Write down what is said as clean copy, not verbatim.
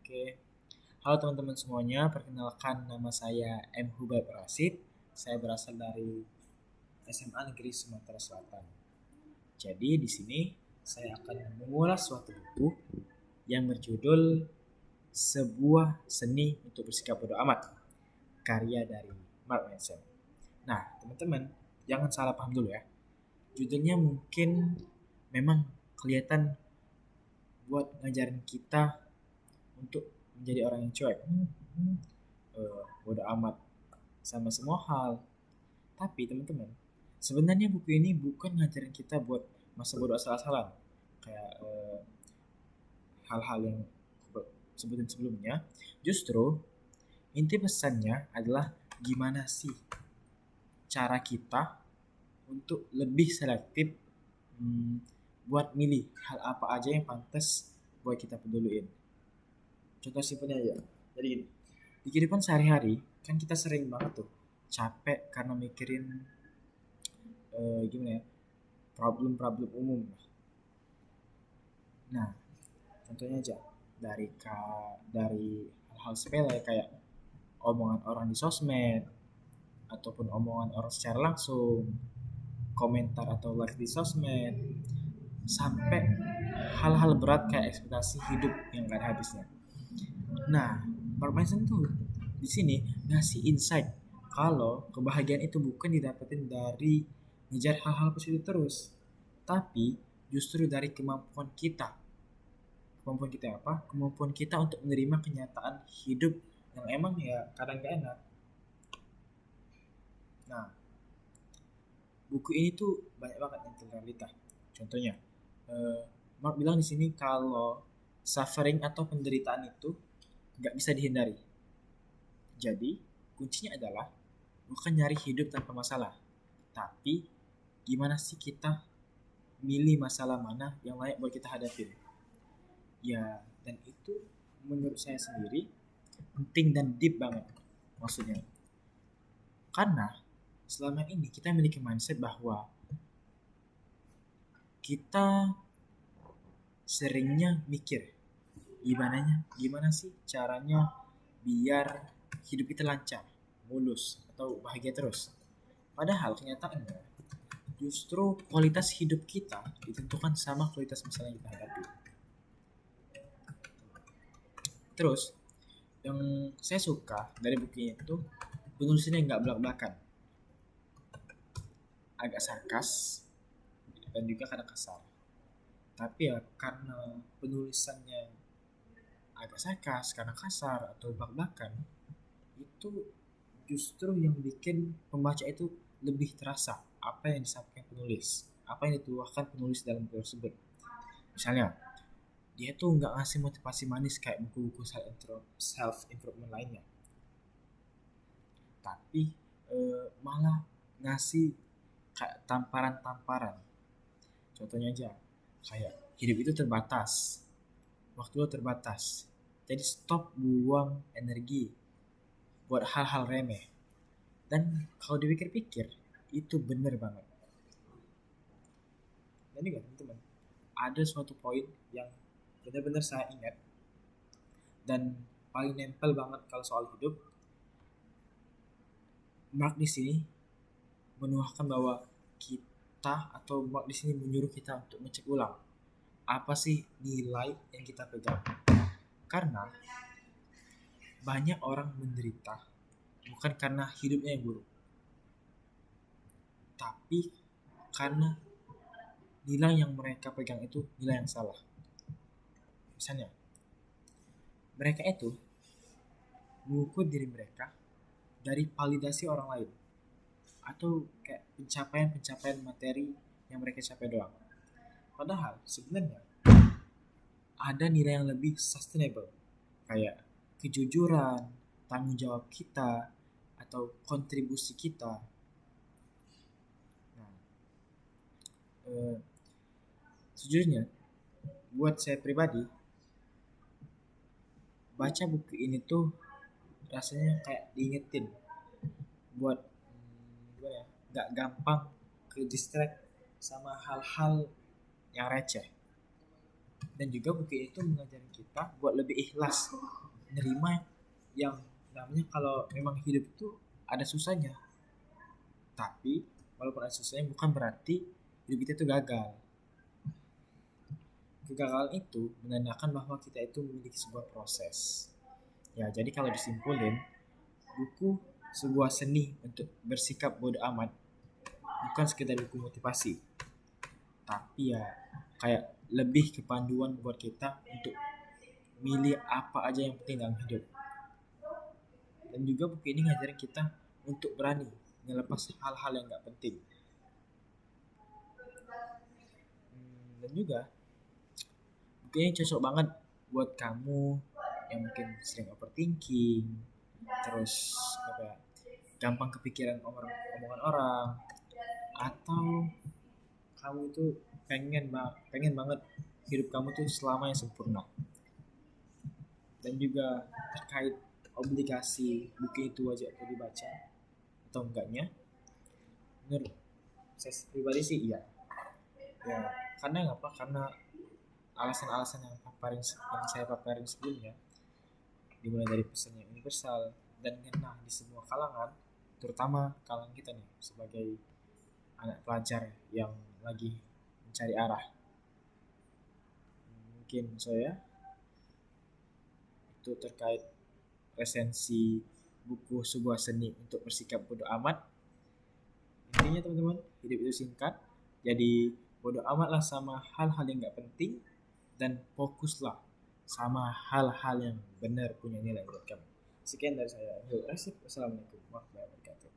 Oke, halo teman-teman semuanya. Perkenalkan nama saya M. Hubaib Rasid. Saya berasal dari SMA Negeri Sumatera Selatan. Jadi di sini saya akan mengulas suatu buku yang berjudul Sebuah Seni untuk Bersikap Bodo Amat, karya dari Mark Manson. Nah, teman-teman, jangan salah paham dulu ya. Judulnya mungkin memang kelihatan buat ngajarin kita untuk menjadi orang yang cuek, bodo amat sama semua hal. Tapi teman-teman, sebenarnya buku ini bukan ngajarin kita buat masa bodoh asal-asalan kayak hal-hal yang sebutin sebelumnya. Justru inti pesannya adalah gimana sih cara kita untuk lebih selektif, buat milih hal apa aja yang pantas buat kita peduliin. Contoh simpelnya aja. Jadi gini, di kehidupan sehari-hari kan kita sering banget tuh capek karena mikirin gimana ya, problem-problem umum. Nah, contohnya aja dari hal-hal sepele kayak omongan orang di sosmed ataupun omongan orang secara langsung, komentar atau like di sosmed, sampai hal-hal berat kayak ekspektasi hidup yang gak ada habisnya. Nah, Mark Manson tuh di sini ngasih insight kalau kebahagiaan itu bukan didapetin dari ngejar hal-hal positif terus, tapi justru dari kemampuan kita apa? Kemampuan kita untuk menerima kenyataan hidup yang emang ya kadang gak enak. Nah, buku ini tuh banyak banget yang realita. Contohnya, Mark bilang di sini kalau suffering atau penderitaan itu nggak bisa dihindari. Jadi, kuncinya adalah bukan nyari hidup tanpa masalah, tapi gimana sih kita milih masalah mana yang layak buat kita hadapin. Ya, dan itu menurut saya sendiri penting dan deep banget maksudnya. Karena selama ini kita memiliki mindset bahwa kita seringnya mikir gimana sih caranya biar hidup kita lancar, mulus, atau bahagia terus. Padahal kenyataannya justru kualitas hidup kita ditentukan sama kualitas masalah yang kita hadapi. Terus yang saya suka dari buku ini tuh penulisannya nggak belak-belakan, agak sarkas dan juga kadang kasar. Tapi ya karena penulisannya agak sarkas, karena kasar atau belak-belakan, itu justru yang bikin pembaca itu lebih terasa apa yang disampaikan penulis, apa yang dituangkan penulis dalam buku tersebut. Misalnya, dia tuh nggak ngasih motivasi manis kayak buku-buku self improvement lainnya, tapi malah ngasih kayak tamparan-tamparan. Contohnya aja, kayak hidup itu terbatas, waktu lo terbatas, jadi stop buang energi buat hal-hal remeh. Dan kalau dipikir-pikir, itu bener banget. Dan juga teman-teman, ada suatu poin yang benar-benar saya ingat dan paling nempel banget kalau soal hidup. Mark di sini menuahkan bahwa Mark di sini menyuruh kita untuk ngecek ulang apa sih nilai yang kita pegang. Karena banyak orang menderita bukan karena hidupnya yang buruk, tapi karena nilai yang mereka pegang itu nilai yang salah. Misalnya, mereka itu mengukur diri mereka dari validasi orang lain atau kayak pencapaian materi yang mereka capai doang. Padahal sebenarnya ada nilai yang lebih sustainable kayak kejujuran, tanggung jawab kita, atau kontribusi kita. Nah, sejujurnya buat saya pribadi baca buku ini tuh rasanya kayak diingetin buat nggak gampang ke distract sama hal-hal yang receh. Dan juga buku itu mengajarin kita buat lebih ikhlas menerima yang namanya kalau memang hidup itu ada susahnya. Tapi walaupun ada susahnya bukan berarti hidup kita itu gagal. Kegagalan itu menandakan bahwa kita itu memiliki sebuah proses. Ya, jadi kalau disimpulin, buku sebuah seni untuk bersikap bodoh amat bukan sekedar buku motivasi, tapi ya kayak lebih ke panduan buat kita untuk milih apa aja yang penting dalam hidup. Dan juga buku ini ngajarin kita untuk berani ngelepas hal-hal yang gak penting. Dan juga buku ini cocok banget buat kamu yang mungkin sering overthinking, terus apa ya, gampang kepikiran omongan orang, atau kamu itu pengen banget hidup kamu tuh selamanya sempurna. Dan juga terkait obligasi buku itu wajib untuk dibaca atau enggaknya, menurut saya pribadi sih iya. Ya, karena apa? Karena alasan-alasan yang saya paparin sebelumnya, dimulai dari pesan yang universal dan ngena di semua kalangan, terutama kalangan kita nih sebagai anak pelajar yang lagi mencari arah. Mungkin saya itu terkait resensi buku sebuah seni untuk bersikap bodoh amat. Intinya teman-teman, hidup itu singkat, jadi bodoh amatlah sama hal-hal yang gak penting dan fokuslah sama hal-hal yang benar punya nilai buat kamu. Sekian dari saya. Assalamualaikum warahmatullahi wabarakatuh.